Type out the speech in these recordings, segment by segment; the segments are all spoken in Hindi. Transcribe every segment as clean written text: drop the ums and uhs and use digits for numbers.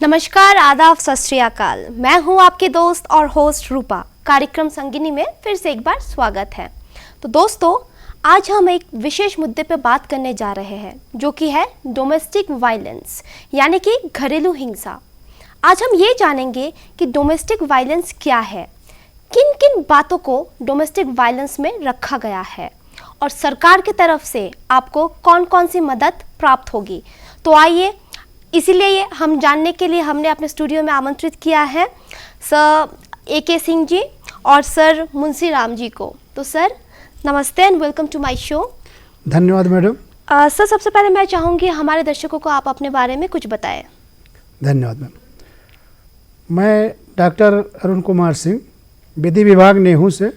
नमस्कार, आदाब, सत श्री अकाल। मैं हूं आपके दोस्त और होस्ट रूपा। कार्यक्रम संगिनी में फिर से एक बार स्वागत है। तो दोस्तों, आज हम एक विशेष मुद्दे पर बात करने जा रहे हैं, जो कि है डोमेस्टिक वायलेंस, यानी कि घरेलू हिंसा। आज हम ये जानेंगे कि डोमेस्टिक वायलेंस क्या है, किन किन बातों को डोमेस्टिक वायलेंस में रखा गया है और सरकार की तरफ से आपको कौन कौन सी मदद प्राप्त होगी। तो आइए, इसीलिए हम जानने के लिए हमने अपने स्टूडियो में आमंत्रित किया है सर AK सिंह जी और सर मुंशी राम जी को। तो सर, नमस्ते and welcome to my show. धन्यवाद मैडम। सर, सबसे पहले मैं चाहूँगी हमारे दर्शकों को आप अपने बारे में कुछ बताएं। धन्यवाद मैम। मैं डॉक्टर अरुण कुमार सिंह, विधि विभाग नेहू से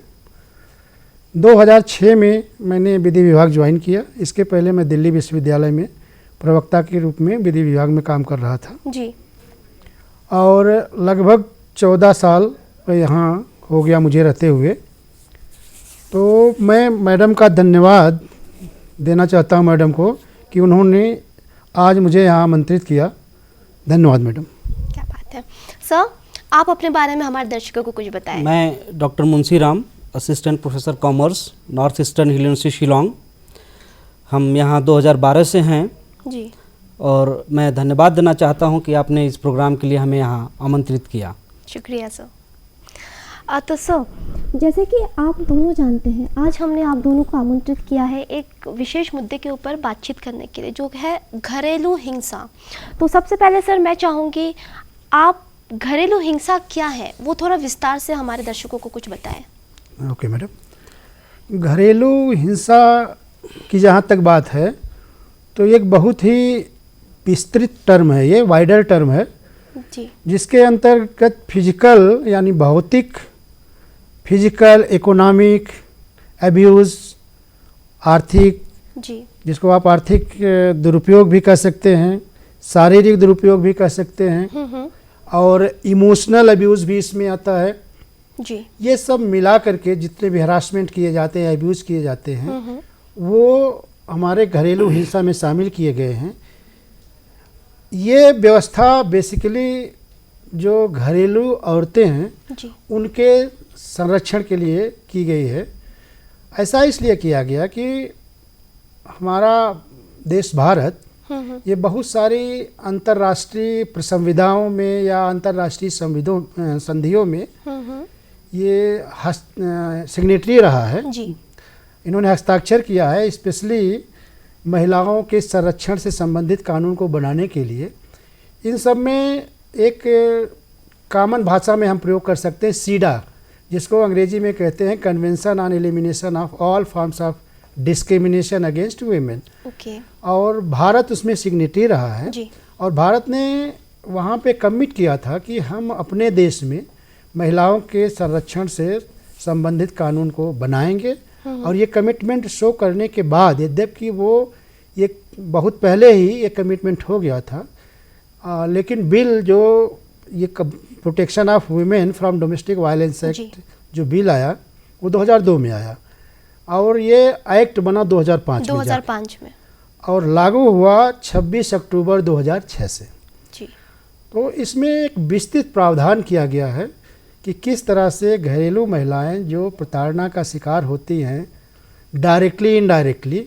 2006 में मैंने विधि विभाग ज्वाइन किया। इसके पहले मैं दिल्ली विश्वविद्यालय में प्रवक्ता के रूप में विधि विभाग में काम कर रहा था जी। और लगभग 14 साल यहाँ हो गया मुझे रहते हुए। तो मैं मैडम का धन्यवाद देना चाहता हूँ मैडम को कि उन्होंने आज मुझे यहाँ आमंत्रित किया। धन्यवाद मैडम। क्या बात है। सर, आप अपने बारे में हमारे दर्शकों को कुछ बताएं। मैं doctor Munshi Ram, assistant professor commerce, north eastern university Shillong. हम यहाँ 2012 से हैं जी। और मैं धन्यवाद देना चाहता हूँ कि आपने इस प्रोग्राम के लिए हमें यहाँ आमंत्रित किया। शुक्रिया सर। तो सर, जैसे कि आप दोनों जानते हैं, आज हमने आप दोनों को आमंत्रित किया है एक विशेष मुद्दे के ऊपर बातचीत करने के लिए, जो है घरेलू हिंसा। तो सबसे पहले सर मैं चाहूँगी आप घरेलू हिंसा क्या है वो थोड़ा विस्तार से हमारे दर्शकों को कुछ बताएं। Okay madam. घरेलू हिंसा की जहाँ तक बात है तो एक बहुत ही विस्तृत टर्म है, ये वाइडर टर्म है जी, जिसके अंतर्गत फिजिकल यानी भौतिक, फिजिकल, इकोनॉमिक, अब्यूज़, आर्थिक, जी, जिसको आप आर्थिक दुरुपयोग भी कह सकते हैं, शारीरिक दुरुपयोग भी कह सकते हैं, और इमोशनल अब्यूज़ भी इसमें आता है जी। ये सब मिला करके जितने भी हरासमेंट किए जाते हैं, अब्यूज़ किए जाते हैं, वो हमारे घरेलू हिंसा में शामिल किए गए हैं। ये व्यवस्था बेसिकली जो घरेलू औरतें हैं जी, उनके संरक्षण के लिए की गई है। ऐसा इसलिए किया गया कि हमारा देश भारत ये बहुत सारी अंतर्राष्ट्रीय संविधाओं में या अंतर्राष्ट्रीय संधियों में ये सिग्नेटरी रहा है जी। इन्होंने हस्ताक्षर किया है, स्पेशली महिलाओं के संरक्षण से संबंधित कानून को बनाने के लिए। इन सब में एक कॉमन भाषा में हम प्रयोग कर सकते हैं सीडा, जिसको अंग्रेजी में कहते हैं convention on elimination of all forms of discrimination against women. Okay. और भारत उसमें सिग्नेटरी रहा है जी। और भारत ने वहाँ पे कमिट किया था कि हम अपने देश में महिलाओं के संरक्षण से संबंधित कानून को बनाएंगे। और ये कमिटमेंट शो करने के बाद, यद्यपि वो ये बहुत पहले ही ये कमिटमेंट हो गया था, लेकिन बिल जो ये protection of women from domestic violence act जो बिल आया वो 2002 में आया और ये एक्ट बना 2005 में और लागू हुआ 26 अक्टूबर 2006 से। जी। तो इसमें एक विस्तृत प्रावधान किया गया है कि किस तरह से घरेलू महिलाएं जो प्रताड़ना का शिकार होती हैं डायरेक्टली इनडायरेक्टली,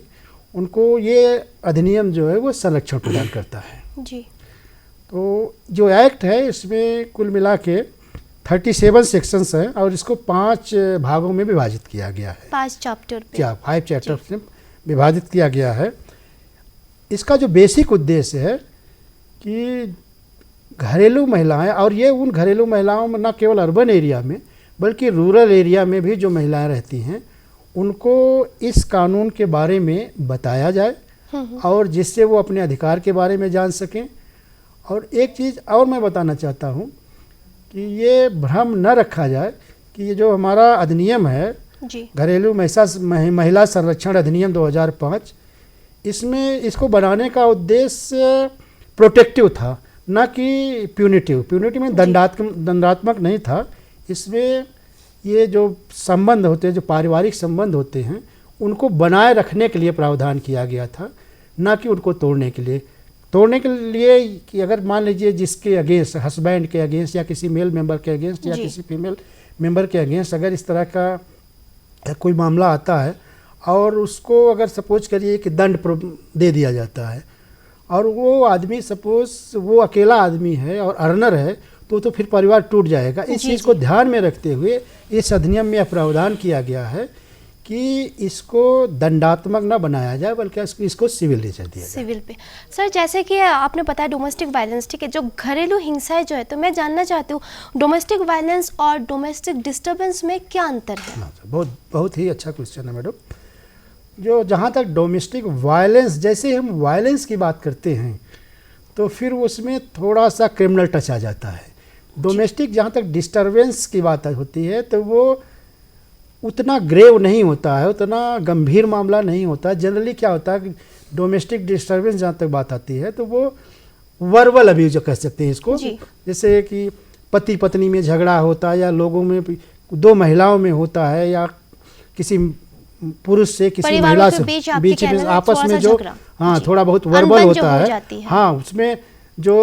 उनको ये अधिनियम जो है वो संरक्षण प्रदान करता है। जी। तो जो एक्ट है इसमें कुल मिला के 37 सेक्शंस हैं और इसको 5 भागों में विभाजित किया गया है। 5 चैप्टर पे। 5 चैप्टर्स में विभाजित किया गया है। इसका जो बेसिक उद्देश्य है कि घरेलू महिलाएं, और ये उन घरेलू महिलाओं में न केवल अर्बन एरिया में बल्कि रूरल एरिया में भी जो महिलाएं रहती हैं उनको इस कानून के बारे में बताया जाए और जिससे वो अपने अधिकार के बारे में जान सकें। और एक चीज़ और मैं बताना चाहता हूँ कि ये भ्रम न रखा जाए कि ये जो हमारा अधिनियम है जी। घरेलू महिला संरक्षण अधिनियम 2005, इसमें इसको बनाने का उद्देश्य प्रोटेक्टिव था, न कि प्यूनिटिव में दंडात्मक नहीं था। इसमें ये जो संबंध होते हैं, जो पारिवारिक संबंध होते हैं, उनको बनाए रखने के लिए प्रावधान किया गया था, न कि उनको तोड़ने के लिए। तोड़ने के लिए कि अगर मान लीजिए जिसके अगेंस्ट, हस्बैंड के अगेंस्ट या किसी मेल मेंबर के अगेंस्ट या जी। किसी फीमेल मेंबर के अगेंस्ट अगर इस तरह का कोई मामला आता है और उसको अगर सपोज करिए कि दंड दे दिया जाता है और वो आदमी सपोज वो अकेला आदमी है और अर्नर है तो फिर परिवार टूट जाएगा। इस जी, चीज़ को ध्यान में रखते हुए इस अधिनियम में यह प्रावधान किया गया है कि इसको दंडात्मक न बनाया जाए बल्कि इसको सिविल नेचर दिया जाए। सिविल पे सर, जैसे कि आपने बताया डोमेस्टिक वायलेंस, ठीक है, जो घरेलू हिंसा जो है, तो मैं जानना चाहती हूँ डोमेस्टिक वायलेंस और डोमेस्टिक डिस्टर्बेंस में क्या अंतर है? हाँ, बहुत बहुत ही अच्छा क्वेश्चन है मैडम। जो जहाँ तक डोमेस्टिक वायलेंस, जैसे हम वायलेंस की बात करते हैं तो फिर उसमें थोड़ा सा क्रिमिनल टच आ जाता है। डोमेस्टिक जहाँ तक डिस्टरबेंस की बात होती है तो वो उतना ग्रेव नहीं होता है, उतना गंभीर मामला नहीं होता है। जनरली क्या होता है कि डोमेस्टिक डिस्टरबेंस जहाँ तक बात आती है तो वो वर्बल अब्यूज कह सकते हैं इसको, जैसे कि पति पत्नी में झगड़ा होता है या लोगों में, दो महिलाओं में होता है या किसी पुरुष से किसी महिला से बीच में आपस में जो थोड़ा बहुत वर्बल होता है। हाँ, उसमें जो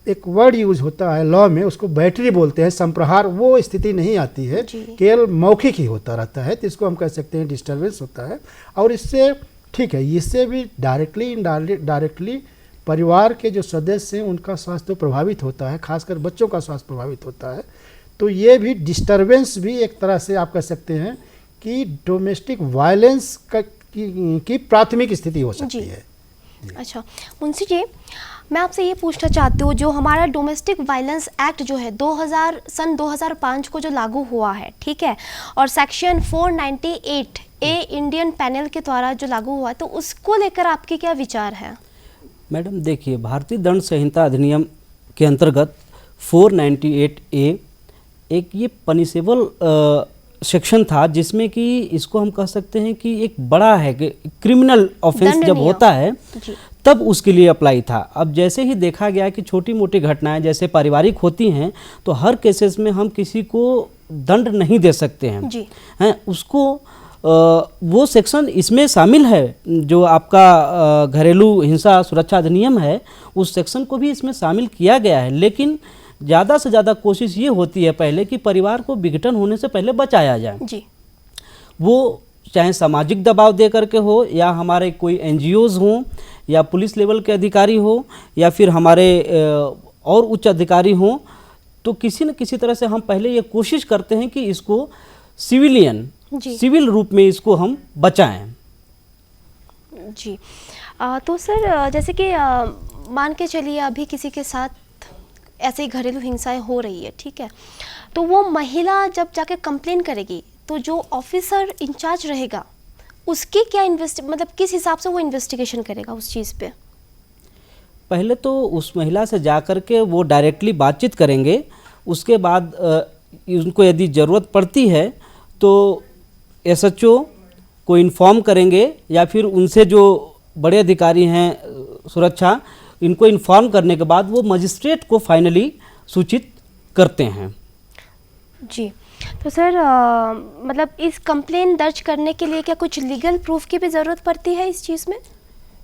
एक वर्ड यूज होता है लॉ में उसको बैटरी बोलते हैं, संप्रहार, वो स्थिति नहीं आती है, केवल मौखिक ही होता रहता है, तो इसको हम कह सकते हैं डिस्टर्बेंस होता है। और इससे ठीक है, इससे भी डायरेक्टली इनडायरेक्टली परिवार के जो सदस्य हैं उनका स्वास्थ्य प्रभावित होता है, खासकर बच्चों का स्वास्थ्य प्रभावित होता है। तो ये भी डिस्टर्बेंस भी एक तरह से आप कह सकते हैं कि डोमेस्टिक वायलेंस की प्राथमिक स्थिति हो सकती है। अच्छा मुंशी जी, मैं आपसे ये पूछना चाहती हूँ, जो हमारा डोमेस्टिक वायलेंस एक्ट जो है सन 2005 को जो लागू हुआ है, ठीक है, और सेक्शन 498 ए इंडियन पैनल के द्वारा जो लागू हुआ है, तो उसको लेकर आपके क्या विचार है? मैडम देखिए, भारतीय दंड संहिता अधिनियम के अंतर्गत 498 ए एक ये पनिशेबल सेक्शन था, जिसमें कि इसको हम कह सकते हैं कि एक बड़ा है कि क्रिमिनल ऑफेंस जब होता है तब उसके लिए अप्लाई था। अब जैसे ही देखा गया कि छोटी मोटी घटनाएं जैसे पारिवारिक होती हैं तो हर केसेस में हम किसी को दंड नहीं दे सकते हैं उसको वो सेक्शन इसमें शामिल है, जो आपका घरेलू हिंसा सुरक्षा अधिनियम है उस सेक्शन को भी इसमें शामिल किया गया है। लेकिन ज़्यादा से ज़्यादा कोशिश ये होती है पहले कि परिवार को विघटन होने से पहले बचाया जाए जी। वो चाहे सामाजिक दबाव दे करके हो या हमारे कोई एनजीओज़ हों या पुलिस लेवल के अधिकारी हो या फिर हमारे और उच्च अधिकारी हों, तो किसी न किसी तरह से हम पहले ये कोशिश करते हैं कि इसको सिविल रूप में इसको हम बचाएं जी। तो सर जैसे कि मान के चलिए अभी किसी के साथ ऐसे ही घरेलू हिंसाएं हो रही है, ठीक है, तो वो महिला जब जाके कंप्लेन करेगी तो जो ऑफिसर इंचार्ज रहेगा उसकी क्या मतलब किस हिसाब से वो इन्वेस्टिगेशन करेगा उस चीज़ पे? पहले तो उस महिला से जा कर के वो डायरेक्टली बातचीत करेंगे, उसके बाद उनको यदि ज़रूरत पड़ती है तो एसएचओ को इन्फॉर्म करेंगे या फिर उनसे जो बड़े अधिकारी हैं सुरक्षा, इनको इन्फॉर्म करने के बाद वो मजिस्ट्रेट को फाइनली सूचित करते हैं जी। तो सर मतलब इस कंप्लेन दर्ज करने के लिए क्या कुछ लीगल प्रूफ की भी ज़रूरत पड़ती है इस चीज़ में?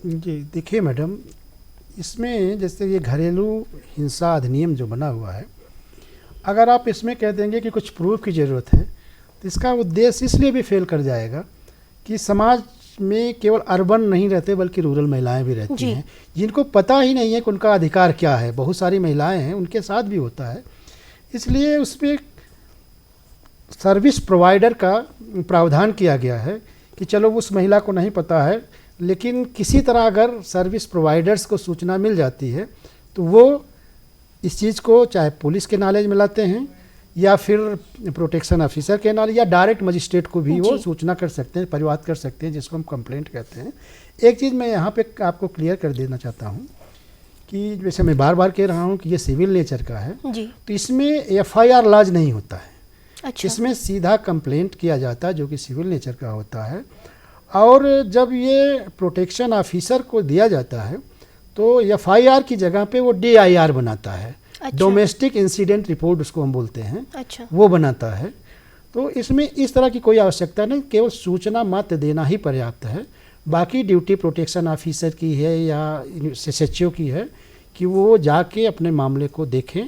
जी देखिए मैडम, इसमें जैसे ये घरेलू हिंसा अधिनियम जो बना हुआ है, अगर आप इसमें कह देंगे कि कुछ प्रूफ की ज़रूरत है तो इसका उद्देश्य इसलिए भी फेल कर जाएगा कि समाज में केवल अर्बन नहीं रहते बल्कि रूरल महिलाएं भी रहती हैं जिनको पता ही नहीं है कि उनका अधिकार क्या है। बहुत सारी महिलाएं हैं, उनके साथ भी होता है। इसलिए उसमें सर्विस प्रोवाइडर का प्रावधान किया गया है कि चलो उस महिला को नहीं पता है, लेकिन किसी तरह अगर सर्विस प्रोवाइडर्स को सूचना मिल जाती है तो वो इस चीज़ को चाहे पुलिस के नॉलेज में लाते हैं या फिर प्रोटेक्शन ऑफिसर के नॉलेज या डायरेक्ट मजिस्ट्रेट को भी वो सूचना कर सकते हैं, परिवाद कर सकते हैं, जिसको हम कंप्लेंट कहते हैं। एक चीज़ मैं यहाँ पे आपको क्लियर कर देना चाहता हूँ कि जैसे मैं बार बार कह रहा हूँ कि ये सिविल नेचर का है तो इसमें FIR लॉज नहीं होता है। अच्छा। इसमें सीधा कंप्लेंट किया जाता है जो कि सिविल नेचर का होता है, और जब ये प्रोटेक्शन ऑफिसर को दिया जाता है तो FIR की जगह पे वो DIR बनाता है। अच्छा। डोमेस्टिक इंसिडेंट रिपोर्ट उसको हम बोलते हैं। अच्छा। वो बनाता है। तो इसमें इस तरह की कोई आवश्यकता नहीं, केवल सूचना मात्र देना ही पर्याप्त है। बाकी ड्यूटी प्रोटेक्शन ऑफिसर की है या SHO की है कि वो जाके अपने मामले को देखें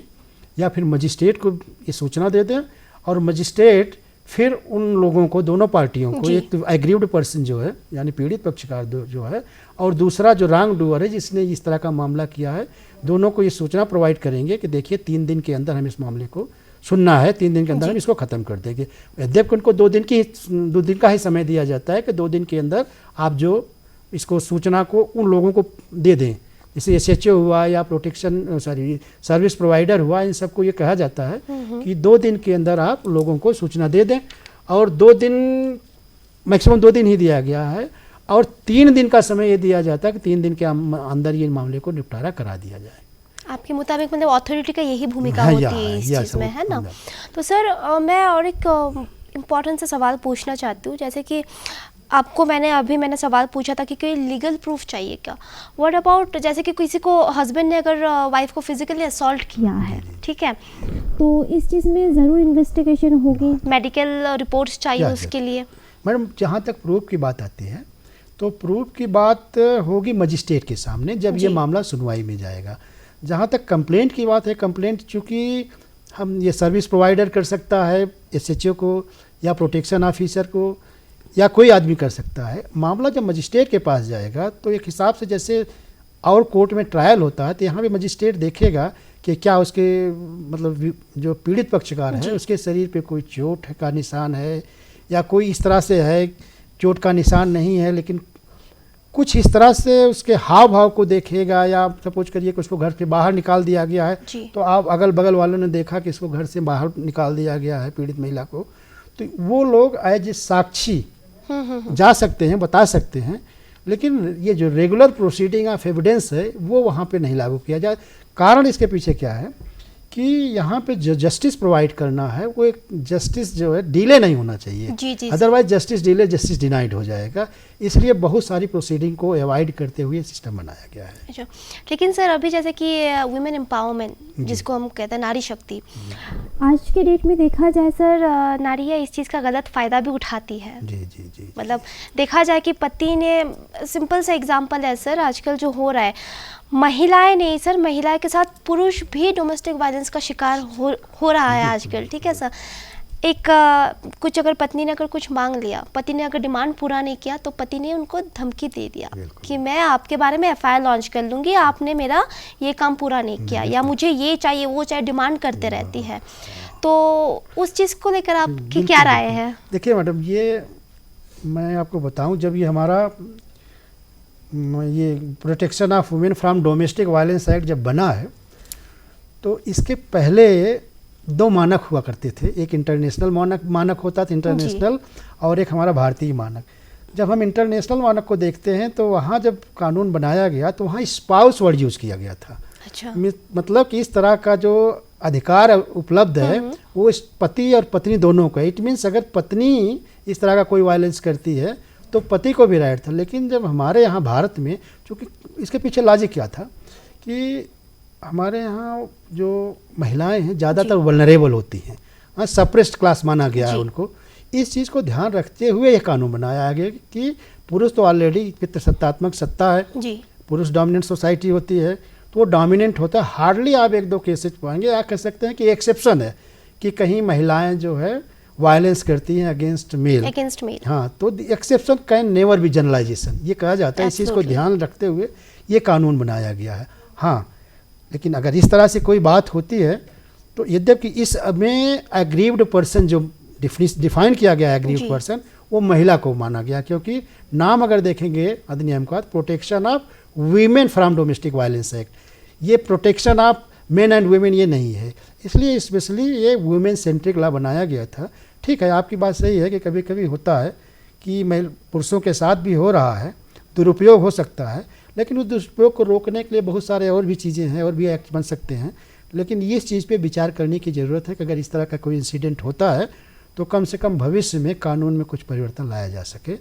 या फिर मजिस्ट्रेट को ये सूचना दे दें, और मजिस्ट्रेट फिर उन लोगों को, दोनों पार्टियों को, एक तो एग्रीव्ड पर्सन जो है यानी पीड़ित पक्षकार जो है, और दूसरा जो रॉन्ग डूअर है जिसने इस तरह का मामला किया है, दोनों को ये सूचना प्रोवाइड करेंगे कि देखिए 3 दिन के अंदर हम इस मामले को सुनना है, 3 दिन के अंदर हम इसको ख़त्म कर देंगे। यद्यपि उनको 2 दिन का ही समय दिया जाता है कि 2 दिन के अंदर आप जो इसको सूचना को उन लोगों को दे दें, जैसे SHO हुआ या सर्विस प्रोवाइडर हुआ, इन सबको ये कहा जाता है कि 2 दिन के अंदर आप लोगों को सूचना दे दें, और 2 दिन, मैक्सिमम 2 दिन ही दिया गया है, और 3 दिन का समय ये दिया जाता है कि 3 दिन के अंदर ये मामले को निपटारा करा दिया जाए। आपके मुताबिक मतलब अथॉरिटी का यही भूमिका हाँ, होती है इस चीज़ में, है ना? तो सर मैं और एक इम्पॉर्टेंट सा सवाल पूछना चाहती हूँ, जैसे कि आपको मैंने सवाल पूछा था कि कोई लीगल प्रूफ चाहिए क्या? व्हाट अबाउट, जैसे कि किसी को, हस्बैंड ने अगर वाइफ को फिजिकली असॉल्ट किया है, ठीक है, तो इस चीज़ में ज़रूर इन्वेस्टिगेशन होगी, मेडिकल रिपोर्ट्स चाहिए उसके लिए। मैडम, जहाँ तक प्रूफ की बात आती है तो प्रूफ की बात होगी मजिस्ट्रेट के सामने जब ये मामला सुनवाई में जाएगा। जहाँ तक कंप्लेंट की बात है, कंप्लेंट चूँकि हम ये सर्विस प्रोवाइडर कर सकता है, SHO को या प्रोटेक्शन ऑफिसर को या कोई आदमी कर सकता है। मामला जब मजिस्ट्रेट के पास जाएगा तो एक हिसाब से जैसे और कोर्ट में ट्रायल होता है, तो यहाँ भी मजिस्ट्रेट देखेगा कि क्या उसके मतलब जो पीड़ित पक्षकार है उसके शरीर पे कोई चोट का निशान है या कोई इस तरह से है, चोट का निशान नहीं है लेकिन कुछ इस तरह से उसके हाव भाव को देखेगा, या सपोज करिए कि उसको घर से बाहर निकाल दिया गया है, तो आप अगल बगल वालों ने देखा कि इसको घर से बाहर निकाल दिया गया है पीड़ित महिला को, तो वो लोग एज ए साक्षी जा सकते हैं, बता सकते हैं, लेकिन ये जो रेगुलर प्रोसीडिंग ऑफ एविडेंस है वो वहाँ पे नहीं लागू किया जाए। कारण इसके पीछे क्या है कि यहाँ पे जो जस्टिस प्रोवाइड करना है वो एक जस्टिस जो है डिले नहीं होना चाहिए, otherwise justice delay justice denied हो जाएगा, इसलिए बहुत सारी प्रोसीडिंग को अवॉइड करते हुए सिस्टम बनाया गया है। अच्छा, लेकिन सर अभी जैसे कि वुमेन एम्पावरमेंट जिसको हम कहते हैं नारी शक्ति, आज के डेट में देखा जाए सर, नारियाँ इस चीज़ का गलत फ़ायदा भी उठाती है। जी। मतलब देखा जाए कि पति ने, सिंपल सा एग्जांपल है सर, आजकल जो हो रहा है, महिलाएं नहीं सर, महिला के साथ पुरुष भी डोमेस्टिक वायलेंस का शिकार हो रहा है आजकल, ठीक है सर। एक कुछ अगर पत्नी ने अगर कुछ मांग लिया, पति ने अगर डिमांड पूरा नहीं किया तो पति ने उनको धमकी दे दिया कि मैं आपके बारे में FIR लॉन्च कर लूँगी, आपने मेरा ये काम पूरा नहीं किया, या मुझे ये चाहिए वो चाहिए, डिमांड करते रहती है। तो उस चीज़ को लेकर आपकी क्या राय है? देखिए मैडम, ये मैं आपको बताऊं, जब ये हमारा ये protection of women from domestic violence act जब बना है तो इसके पहले 2 मानक हुआ करते थे। एक इंटरनेशनल मानक होता था, इंटरनेशनल, और एक हमारा भारतीय मानक। जब हम इंटरनेशनल मानक को देखते हैं तो वहाँ जब कानून बनाया गया तो वहाँ स्पाउस वर्ड यूज़ किया गया था। अच्छा। मतलब कि इस तरह का जो अधिकार उपलब्ध है वो इस पति और पत्नी दोनों का। इट मीन्स अगर पत्नी इस तरह का कोई वायलेंस करती है तो पति को भी राइट था। लेकिन जब हमारे यहाँ भारत में, चूँकि इसके पीछे लॉजिक क्या था कि हमारे यहाँ जो महिलाएं हैं ज़्यादातर वल्नरेबल होती हैं, हाँ, सप्रेस्ड क्लास माना गया है उनको। इस चीज़ को ध्यान रखते हुए यह कानून बनाया गया कि पुरुष तो ऑलरेडी पितृसत्तात्मक सत्ता है जी, पुरुष डोमिनेंट सोसाइटी होती है तो वो डोमिनेंट होता है। हार्डली आप 1-2 केसेज पाएंगे, या कह सकते हैं कि एक्सेप्शन है कि कहीं महिलाएं जो है वायलेंस करती हैं अगेंस्ट मेल। हाँ, तो exception can never be generalization, ये कहा जाता है। इस चीज़ को ध्यान रखते हुए ये कानून बनाया गया है। हाँ, लेकिन अगर इस तरह से कोई बात होती है तो यद्यपि इस में एग्रीव्ड पर्सन जो डिफाइन किया गया है, एग्रीव्ड पर्सन, वो महिला को माना गया, क्योंकि नाम अगर देखेंगे अधिनियम का, protection of women from domestic violence act, ये protection of men and women ये नहीं है, इसलिए स्पेशली ये वुमेन सेंट्रिक लॉ बनाया गया था। ठीक है, आपकी बात सही है कि कभी कभी होता है कि पुरुषों के साथ भी हो रहा है, दुरुपयोग हो सकता है, लेकिन उस दुरुपयोग को रोकने के लिए बहुत सारे और भी चीज़ें हैं, और भी एक्ट बन सकते हैं। लेकिन इस चीज़ पे विचार करने की ज़रूरत है कि अगर इस तरह का कोई इंसिडेंट होता है तो कम से कम भविष्य में कानून में कुछ परिवर्तन लाया जा सके।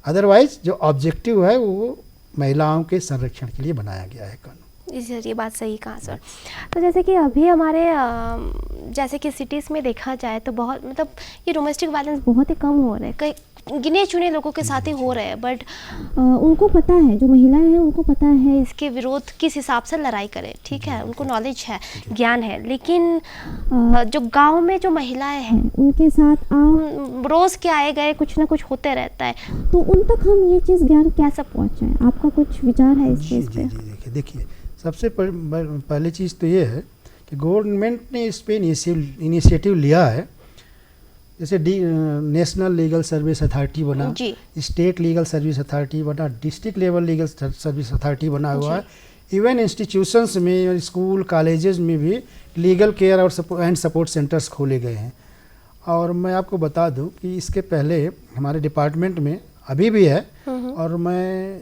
अदरवाइज जो ऑब्जेक्टिव है वो महिलाओं के संरक्षण के लिए बनाया गया है कानून। जी सर, ये बात सही कहा सर। तो जैसे कि अभी हमारे जैसे कि सिटीज़ में देखा जाए तो बहुत, मतलब ये डोमेस्टिक वायलेंस बहुत ही कम हो रहे हैं। कई गिने चुने लोगों के साथ ही हो रहे हैं, बट उनको पता है, जो महिलाएं हैं उनको पता है इसके विरोध किस हिसाब से लड़ाई करें, ठीक है, उनको नॉलेज है, ज्ञान है, लेकिन जो गांव में जो महिलाएं हैं उनके साथ आप रोज के आए गए कुछ ना कुछ होते रहता है। तो उन तक हम ये चीज़ ज्ञान कैसे पहुंचाएं? आपका कुछ विचार है इस जी चीज़ जी पे? जी देखिए सबसे पहली चीज़ तो ये है कि गवर्नमेंट ने इस पे इनिशिएटिव लिया है। जैसे नेशनल लीगल सर्विस अथॉरिटी बना, जी। स्टेट लीगल सर्विस अथॉरिटी बना, district level legal service authority बना हुआ है। इवन इंस्टीट्यूशंस में, स्कूल कॉलेजेस में भी लीगल केयर और सपोर्ट सेंटर्स खोले गए हैं। और मैं आपको बता दूं कि इसके पहले हमारे डिपार्टमेंट में अभी भी है, और मैं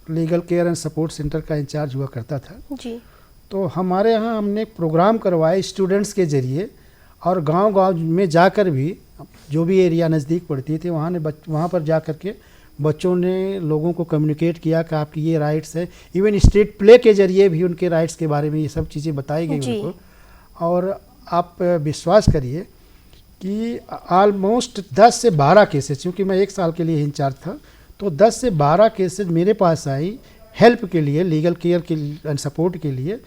legal care and support centre का इंचार्ज हुआ करता था। जी। तो हमारे यहाँ हमने प्रोग्राम करवाए स्टूडेंट्स के ज़रिए, और गांव-गांव में जाकर भी जो भी एरिया नज़दीक पड़ती थी वहाँ पर जा कर के बच्चों ने लोगों को कम्युनिकेट किया कि आपकी ये राइट्स है। इवन स्ट्रीट प्ले के ज़रिए भी उनके राइट्स के बारे में ये सब चीज़ें बताई गई उनको। और आप विश्वास करिए कि ऑलमोस्ट 10 से 12 केसेस, क्योंकि मैं 1 साल के लिए इंचार्ज था, तो 10 से 12 केसेस मेरे पास आई हेल्प के लिए, लीगल केयर के एंड सपोर्ट के लिए।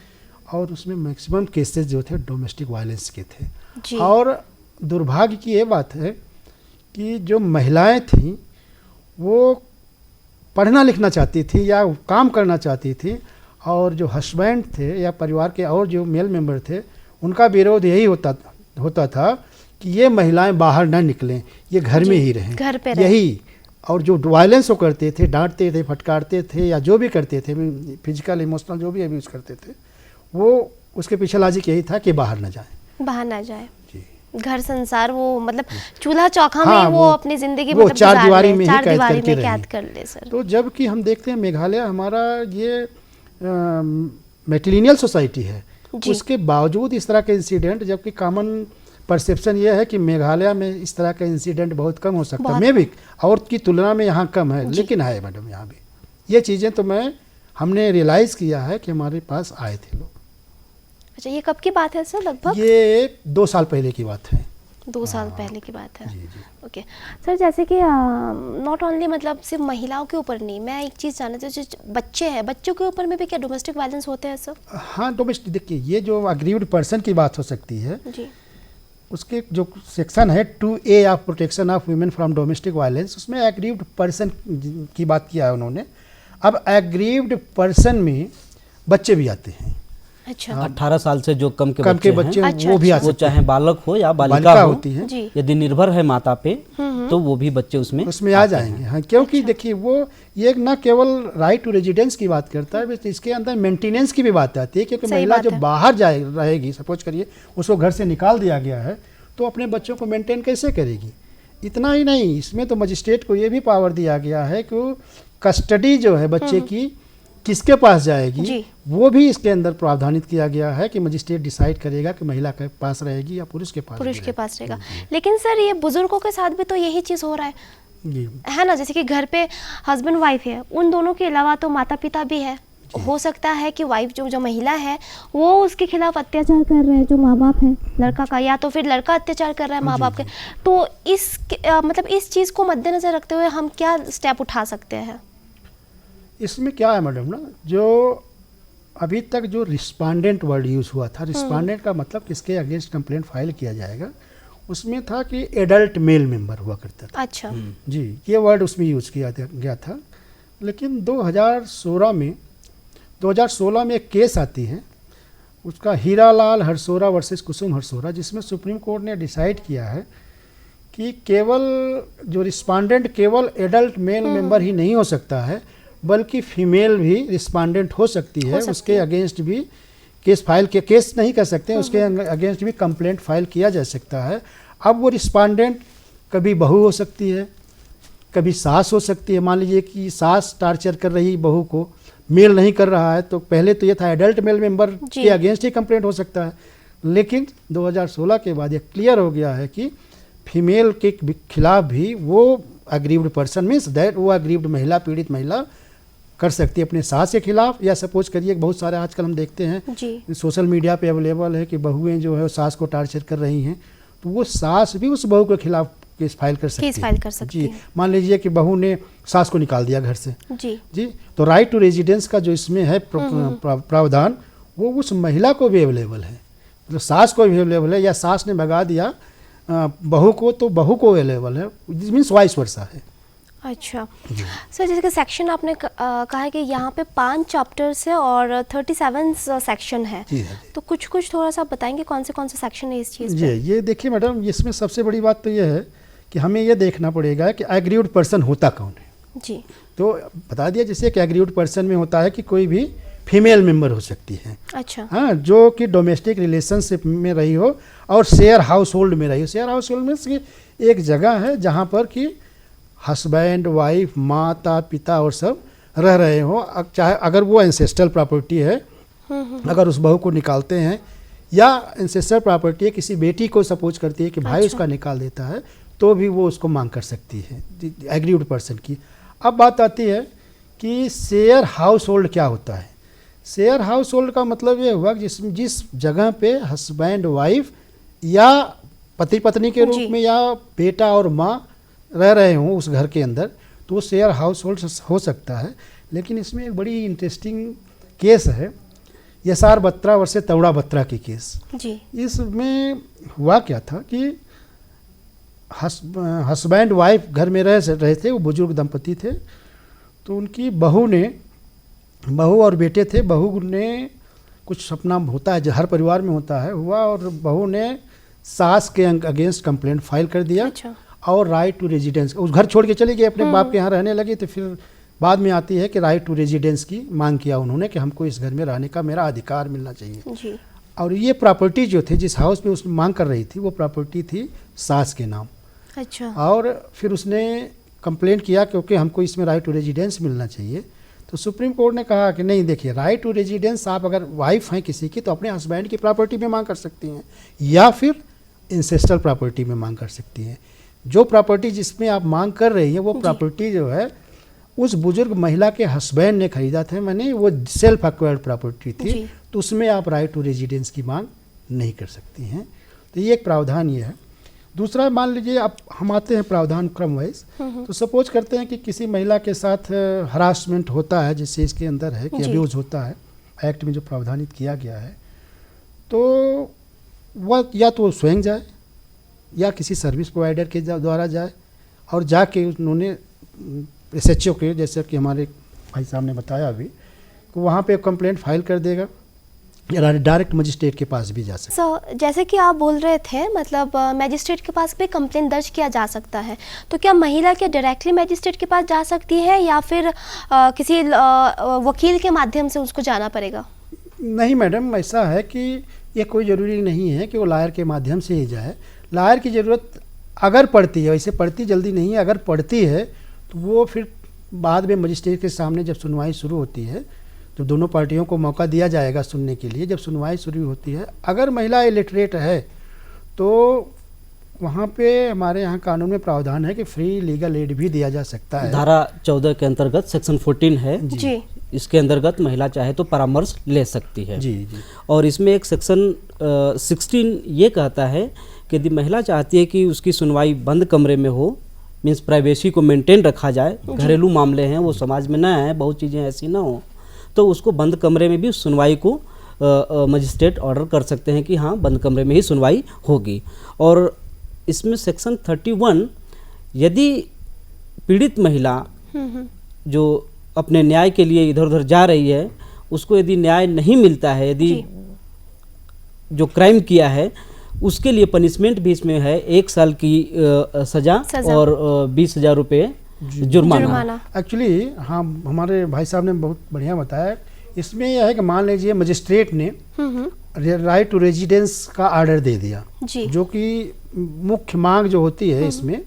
और उसमें मैक्सिमम केसेस जो थे डोमेस्टिक वायलेंस के थे। जी। और दुर्भाग्य की ये बात है कि जो महिलाएं थीं वो पढ़ना लिखना चाहती थी या काम करना चाहती थी, और जो हस्बैंड थे या परिवार के और जो मेल मेंबर थे उनका विरोध यही होता था कि ये महिलाएं बाहर ना निकलें, ये घर में ही रहें, घर पे रहें। यही। और जो वायलेंस वो करते थे, डांटते थे, फटकारते थे, या जो भी करते थे, फिजिकल इमोशनल जो भी अब्यूज़ करते थे, वो उसके पीछे लॉजिक यही था कि बाहर ना जाएं। बाहर ना जाए, जी। घर संसार वो मतलब चूल्हा चौका में हाँ, वो अपनी जिंदगी वो मतलब चार गुजार दीवारी ले, में ही चार कैद दीवारी करके में रहें। कैद कर ले सर। तो जबकि हम देखते हैं मेघालय हमारा ये मैट्रिलिनियल सोसाइटी है, जी। उसके बावजूद इस तरह के इंसिडेंट, जबकि कॉमन परसेप्शन ये है कि मेघालय में इस तरह का इंसिडेंट बहुत कम हो सकता है, मे भी और की तुलना में यहाँ कम है, लेकिन है मैडम यहाँ भी। ये चीज़ें तो हमने रियलाइज़ किया है कि हमारे पास आए थे लोग। अच्छा, ये कब की बात है सर? लगभग ये 2 साल पहले की बात है। 2 साल पहले की बात है। जी जी। ओके सर, जैसे कि नॉट ओनली मतलब सिर्फ महिलाओं के ऊपर नहीं, मैं एक चीज़ जानना चाहती हूँ, जो बच्चे हैं, बच्चों के ऊपर में भी क्या डोमेस्टिक वायलेंस होते हैं सर? हाँ, डोमेस्टिक, देखिए ये जो अग्रीव्ड पर्सन की बात हो सकती है, जी। उसके जो सेक्शन है 2A of protection of women from domestic violence, उसमें एग्रीव्ड पर्सन की बात किया है उन्होंने। अब एग्रीव्ड पर्सन में बच्चे भी आते हैं। अच्छा। 18 साल से जो कम के बच्चे हैं, अच्छा, वो भी आ वो सकते चाहे हैं। बालक हो या बालिका बालिका हो, होती है, जी। यदि निर्भर है माता पे तो वो भी बच्चे उसमें आ जाएंगे। हाँ, क्योंकि देखिए वो ये न केवल राइट टू रेजिडेंस की बात करता है, बस इसके अंदर मेंटेनेंस की भी बात आती है। क्योंकि सही महिला बात जो है। बाहर रहेगी, सपोज करिए उसको घर से निकाल दिया गया है, तो अपने बच्चों को मेंटेन कैसे करेगी? इतना ही नहीं, इसमें तो मजिस्ट्रेट को ये भी पावर दिया गया है कि कस्टडी जो है बच्चे की किसके पास जाएगी, जी। वो भी इसके अंदर प्रावधानित किया गया है कि मजिस्ट्रेट डिसाइड करेगा कि महिला के पास रहेगी या पुरुष के पास रहेगा। लेकिन सर ये बुजुर्गों के साथ भी तो यही चीज़ हो रहा है ना? जैसे कि घर पे हस्बैंड वाइफ है, उन दोनों के अलावा तो माता पिता भी है। हो सकता है कि वाइफ जो महिला है वो उसके खिलाफ अत्याचार कर रहे हैं जो माँ बाप हैं लड़का का, या तो फिर लड़का अत्याचार कर रहा है माँ बाप के। तो मतलब इस चीज़ को मद्देनजर रखते हुए हम क्या स्टेप उठा सकते हैं? इसमें क्या है मैडम ना, जो अभी तक जो रिस्पांडेंट वर्ड यूज़ हुआ था, रिस्पांडेंट का मतलब किसके अगेंस्ट कंप्लेंट फाइल किया जाएगा, उसमें था कि एडल्ट मेल मेंबर हुआ करता था। अच्छा। जी, ये वर्ड उसमें यूज़ किया गया था। लेकिन 2016 में एक केस आती है, उसका हीरालाल हरसोरा वर्सेस कुसुम हरसोरा, जिसमें सुप्रीम कोर्ट ने डिसाइड किया है कि केवल जो रिस्पांडेंट केवल एडल्ट मेल मेंबर ही नहीं हो सकता है, बल्कि फीमेल भी रिस्पांडेंट हो सकती है। उसके अगेंस्ट भी केस नहीं कर सकते, उसके अगेंस्ट भी कंप्लेंट फाइल किया जा सकता है। अब वो रिस्पांडेंट कभी बहू हो सकती है, कभी सास हो सकती है। मान लीजिए कि सास टॉर्चर कर रही बहू को, मेल नहीं कर रहा है, तो पहले तो ये था एडल्ट मेल मेंबर के अगेंस्ट ही कंप्लेंट हो सकता है। लेकिन 2016 के बाद ये क्लियर हो गया है कि फीमेल के खिलाफ भी वो अग्रीव्ड पर्सन मीन्स दैट वो अग्रीव्ड महिला, पीड़ित महिला कर सकती है अपने सास के खिलाफ। या सपोज करिए बहुत सारे आजकल हम देखते हैं सोशल मीडिया पे अवेलेबल है कि बहुएं जो है सास को टार्चर कर रही हैं, तो वो सास भी उस बहू के खिलाफ केस फाइल कर सकती है। केस फाइल कर सकती जी, है। मान लीजिए कि बहू ने सास को निकाल दिया घर से, जी जी, तो राइट टू रेजिडेंस का जो इसमें है प्रावधान, वो उस महिला को भी अवेलेबल है, मतलब सास को भी अवेलेबल है, या सास ने भगा दिया बहू को तो बहू को अवेलेबल है, मीन्स वाइस वर्सा है। अच्छा सर, जैसे कि सेक्शन आपने कहा है कि यहाँ पे 5 चैप्टर्स है और 37 सेक्शन है, जी हाँ जी। तो कुछ थोड़ा सा बताएंगे कौन से सेक्शन है इस चीज़ जी, पे? ये देखिए मैडम, इसमें सबसे बड़ी बात तो ये है कि हमें ये देखना पड़ेगा कि एग्रीव्ड पर्सन होता कौन है। जी तो बता दिया जैसे कि एग्रीव्ड पर्सन में होता है कि कोई भी फीमेल मेंबर हो सकती है, अच्छा हाँ, जो कि डोमेस्टिक रिलेशनशिप में रही हो और शेयर हाउस होल्ड में रही हो। शेयर हाउस होल्ड में एक जगह है जहाँ पर कि हस्बैंड, वाइफ, माता, पिता और सब रह रहे हो, चाहे अगर वो एंसेस्ट्रल प्रॉपर्टी है, अगर उस बहू को निकालते हैं, या एंसेस्ट्रल प्रॉपर्टी है किसी बेटी को सपोज करती है कि भाई अच्छा। उसका निकाल देता है, तो भी वो उसको मांग कर सकती है एग्रीव्ड पर्सन की। अब बात आती है कि शेयर हाउस होल्ड क्या होता है। शेयर हाउस होल्ड का मतलब ये हुआ कि जिस जगह पे हस्बैंड, वाइफ या पति पत्नी के जी। रूप में या बेटा और माँ रह रहे हों उस घर के अंदर, तो वो शेयर हाउस होल्ड हो सकता है। लेकिन इसमें एक बड़ी इंटरेस्टिंग केस है, यसार बत्रा वर्सेस तवड़ा बत्रा की केस। जी इसमें हुआ क्या था कि हस्बैंड वाइफ घर में रहे थे, वो बुजुर्ग दंपति थे, तो उनकी बहू और बेटे थे। बहू ने कुछ अपना होता है जो हर परिवार में होता है हुआ, और बहू ने सास के अगेंस्ट कंप्लेंट फाइल कर दिया, अच्छा और राइट टू रेजिडेंस, उस घर छोड़ के चली गई, अपने बाप के यहाँ रहने लगी। तो फिर बाद में आती है कि राइट टू रेजिडेंस की मांग किया उन्होंने कि हमको इस घर में रहने का मेरा अधिकार मिलना चाहिए। जी और ये प्रॉपर्टी जो थी, जिस हाउस में उसने मांग कर रही थी, वो प्रॉपर्टी थी सास के नाम। अच्छा और फिर उसने कंप्लेंट किया क्योंकि हमको इसमें राइट टू रेजिडेंस मिलना चाहिए। तो सुप्रीम कोर्ट ने कहा कि नहीं, देखिए, राइट टू रेजिडेंस आप अगर वाइफ हैं किसी की तो अपने हस्बैंड की प्रॉपर्टी में मांग कर सकती हैं, या फिर इंसेस्ट्रल प्रॉपर्टी में मांग कर सकती हैं। जो प्रॉपर्टी जिसमें आप मांग कर रही हैं, वो प्रॉपर्टी जो है उस बुजुर्ग महिला के हस्बैंड ने खरीदा था, माने वो सेल्फ एक्वायर्ड प्रॉपर्टी थी, जी। तो उसमें आप राइट टू रेजिडेंस की मांग नहीं कर सकती हैं। तो ये एक प्रावधान ये है। दूसरा, मान लीजिए अब हम आते हैं प्रावधान क्रम वाइज, तो सपोज करते हैं कि किसी महिला के साथ हरासमेंट होता है, जैसे इसके अंदर है कि जी। अब्यूज होता है, एक्ट में जो प्रावधानित किया गया है, तो वह या तो स्वयं जाए या किसी सर्विस प्रोवाइडर के द्वारा जाए, और जाके उन्होंने SHO के, जैसे कि हमारे भाई साहब ने बताया अभी, तो वहाँ पे कंप्लेंट फाइल कर देगा, या डायरेक्ट मजिस्ट्रेट के पास भी जा सकता सर, जैसे कि आप बोल रहे थे, मतलब मैजिस्ट्रेट के पास भी कंप्लेंट दर्ज किया जा सकता है, तो क्या महिला क्या डायरेक्टली मैजिस्ट्रेट के पास जा सकती है या फिर किसी वकील के माध्यम से उसको जाना पड़ेगा? नहीं मैडम, ऐसा है कि ये कोई ज़रूरी नहीं है कि वो लायर के माध्यम से ही जाए। लायर की ज़रूरत अगर पड़ती है, वैसे पड़ती जल्दी नहीं है, अगर पड़ती है तो वो फिर बाद में मजिस्ट्रेट के सामने जब सुनवाई शुरू होती है तो दोनों पार्टियों को मौका दिया जाएगा सुनने के लिए। जब सुनवाई शुरू होती है, अगर महिला इलिटरेट है तो वहाँ पे हमारे यहाँ कानून में प्रावधान है कि फ्री लीगल एड भी दिया जा सकता है। धारा 14 के अंतर्गत सेक्शन 14 है जी इसके अंतर्गत महिला चाहे तो परामर्श ले सकती है। जी जी और इसमें एक सेक्शन 16 ये कहता है कि यदि महिला चाहती है कि उसकी सुनवाई बंद कमरे में हो, मीन्स प्राइवेसी को मेंटेन रखा जाए, घरेलू मामले हैं वो समाज में ना आए, बहुत चीज़ें ऐसी ना हो, तो उसको बंद कमरे में भी सुनवाई को मजिस्ट्रेट ऑर्डर कर सकते हैं कि हाँ बंद कमरे में ही सुनवाई होगी। और इसमें सेक्शन 31, यदि पीड़ित महिला जो अपने न्याय के लिए इधर उधर जा रही है, उसको यदि न्याय नहीं मिलता है, यदि जो क्राइम किया है उसके लिए पनिशमेंट भी इसमें है, 1 साल की सजा और 20,000 रुपये जुर्माना। एक्चुअली हाँ, हमारे भाई साहब ने बहुत बढ़िया बताया। इसमें यह है कि मान लीजिए मजिस्ट्रेट ने राइट टू रेजिडेंस का ऑर्डर दे दिया, जी जो कि मुख्य मांग जो होती है इसमें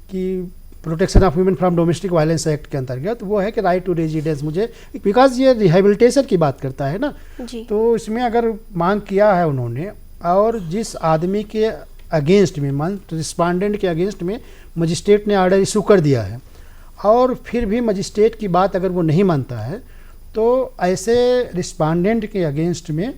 कि protection of women from domestic violence act के अंतर्गत, वो है कि राइट टू रेजिडेंस, मुझे बिकॉज ये रिहेबिलिटेशन की बात करता है ना, जी तो इसमें अगर मांग किया है उन्होंने और जिस आदमी के अगेंस्ट में, मान रिस्पांडेंट के अगेंस्ट में मजिस्ट्रेट ने ऑर्डर इशू कर दिया है, और फिर भी मजिस्ट्रेट की बात अगर वो नहीं मानता है, तो ऐसे रिस्पांडेंट के अगेंस्ट में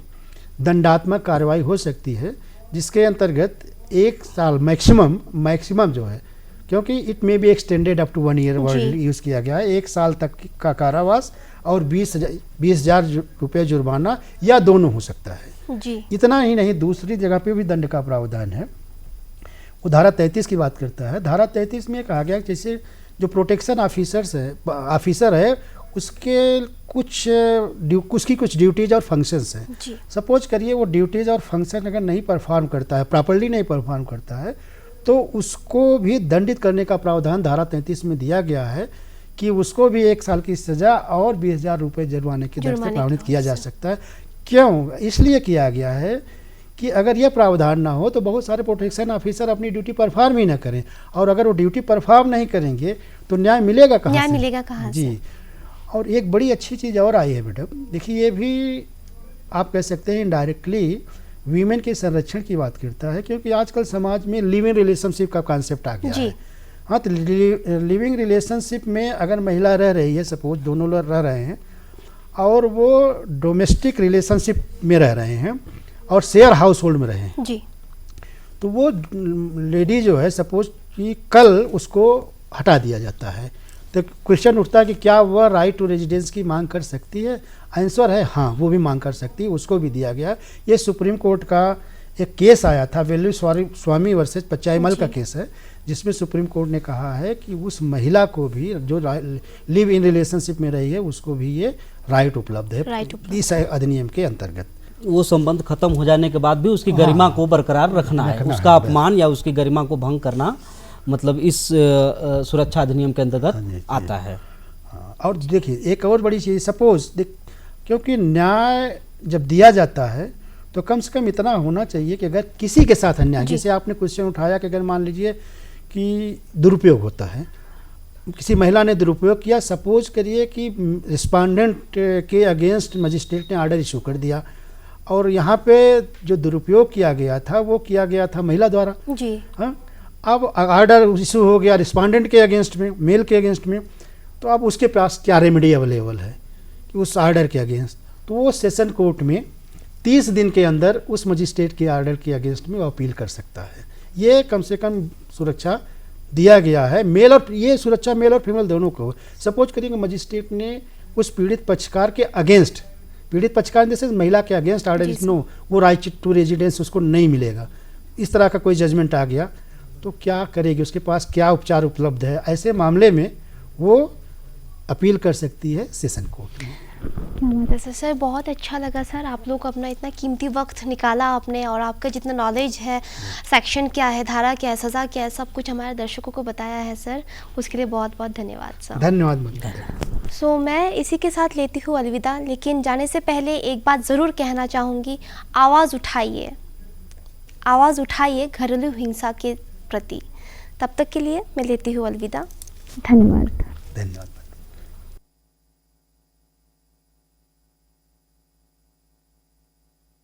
दंडात्मक कार्रवाई हो सकती है, जिसके अंतर्गत 1 साल मैक्सिमम जो है, क्योंकि it may be extended up to 1 year word use किया गया है, 1 साल तक का कारावास और 20,000 रुपये जुर्माना या दोनों हो सकता है जी। इतना ही नहीं, दूसरी जगह पे भी दंड का प्रावधान है। वो धारा 33 की बात करता है। धारा 33 में कहा गया कि जैसे जो प्रोटेक्शन ऑफिसर है उसके उसकी कुछ ड्यूटीज और फंक्शंस हैं। सपोज करिए वो ड्यूटीज और फंक्शन अगर नहीं परफॉर्म करता है, प्रॉपर्ली नहीं परफॉर्म करता है, तो उसको भी दंडित करने का प्रावधान धारा 33 में दिया गया है कि उसको भी 1 साल की सज़ा और 20,000 रुपये जुर्माने की दर से प्रावधानित किया जा सकता है। क्यों? इसलिए किया गया है कि अगर यह प्रावधान ना हो तो बहुत सारे प्रोटेक्शन ऑफिसर अपनी ड्यूटी परफॉर्म ही ना करें, और अगर वो ड्यूटी परफॉर्म नहीं करेंगे तो न्याय मिलेगा कहाँ से? न्याय मिलेगा कहाँ से? जी। और एक बड़ी अच्छी चीज़ और आई है मैडम, देखिए ये भी आप कह सकते हैं इनडायरेक्टली वीमेन के संरक्षण की बात करता है, क्योंकि आजकल समाज में लिविंग रिलेशनशिप का कॉन्सेप्ट आ गया है। हाँ, तो लिविंग रिलेशनशिप में अगर महिला रह रही है, सपोज दोनों लोग रह रहे हैं और वो डोमेस्टिक रिलेशनशिप में रह रहे हैं और शेयर हाउस होल्ड में रहे हैं जी, तो वो लेडी जो है सपोज कि कल उसको हटा दिया जाता है, तो क्वेश्चन उठता है कि क्या वह राइट टू रेजिडेंस की मांग कर सकती है? आंसर है हाँ, वो भी मांग कर सकती है, उसको भी दिया गया। ये सुप्रीम कोर्ट का एक केस आया था, वैल्यू स्वामी वर्सेस पचाईमल का केस है, जिसमें सुप्रीम कोर्ट ने कहा है कि उस महिला को भी जो लिव इन रिलेशनशिप में रही है उसको भी ये राइट उपलब्ध है इस अधिनियम के अंतर्गत। वो संबंध खत्म हो जाने के बाद भी उसकी गरिमा को बरकरार रखना है, उसका अपमान या उसकी गरिमा को भंग करना मतलब इस सुरक्षा अधिनियम के अंतर्गत आता है। और देखिए एक और बड़ी चीज़, सपोज क्योंकि न्याय जब दिया जाता है तो कम से कम इतना होना चाहिए कि अगर किसी के साथ अन्याय, जैसे आपने क्वेश्चन उठाया कि अगर मान लीजिए कि दुरुपयोग होता है, किसी महिला ने दुरुपयोग किया, सपोज करिए कि रिस्पोंडेंट के अगेंस्ट मजिस्ट्रेट ने ऑर्डर इशू कर दिया और यहाँ पे जो दुरुपयोग किया गया था वो किया गया था महिला द्वारा जी। हाँ, अब ऑर्डर इशू हो गया रिस्पोंडेंट के अगेंस्ट में, मेल के अगेंस्ट में, तो अब उसके पास क्या रेमेडी अवेलेबल है कि उस ऑर्डर के अगेंस्ट, तो वो सेशन कोर्ट में 30 दिन के अंदर उस मजिस्ट्रेट के ऑर्डर के अगेंस्ट में अपील कर सकता है। ये कम से कम सुरक्षा दिया गया है मेल और ये सुरक्षा मेल और फीमेल दोनों को। सपोज करिए मजिस्ट्रेट ने उस पीड़ित पक्षकार के अगेंस्ट, पीड़ित पक्षकार जैसे महिला के अगेंस्ट ऑर्डर नो, वो राइट टू रेजिडेंस उसको नहीं मिलेगा, इस तरह का कोई जजमेंट आ गया तो क्या करेगी, उसके पास क्या उपचार उपलब्ध है? ऐसे मामले में वो अपील कर सकती है सेशन कोर्ट में। क्या बात है सर, बहुत अच्छा लगा सर, आप लोग अपना इतना कीमती वक्त निकाला आपने और आपका जितना नॉलेज है, सेक्शन क्या है, धारा क्या है, सज़ा क्या है, सब कुछ हमारे दर्शकों को बताया है सर, उसके लिए बहुत बहुत धन्यवाद सर। धन्यवाद। सो मैं इसी के साथ लेती हूँ अलविदा, लेकिन जाने से पहले एक बात ज़रूर कहना चाहूँगी, आवाज़ उठाइए, आवाज़ उठाइए घरेलू हिंसा के प्रति। तब तक के लिए मैं लेती हूँ अलविदा। धन्यवाद। धन्यवाद।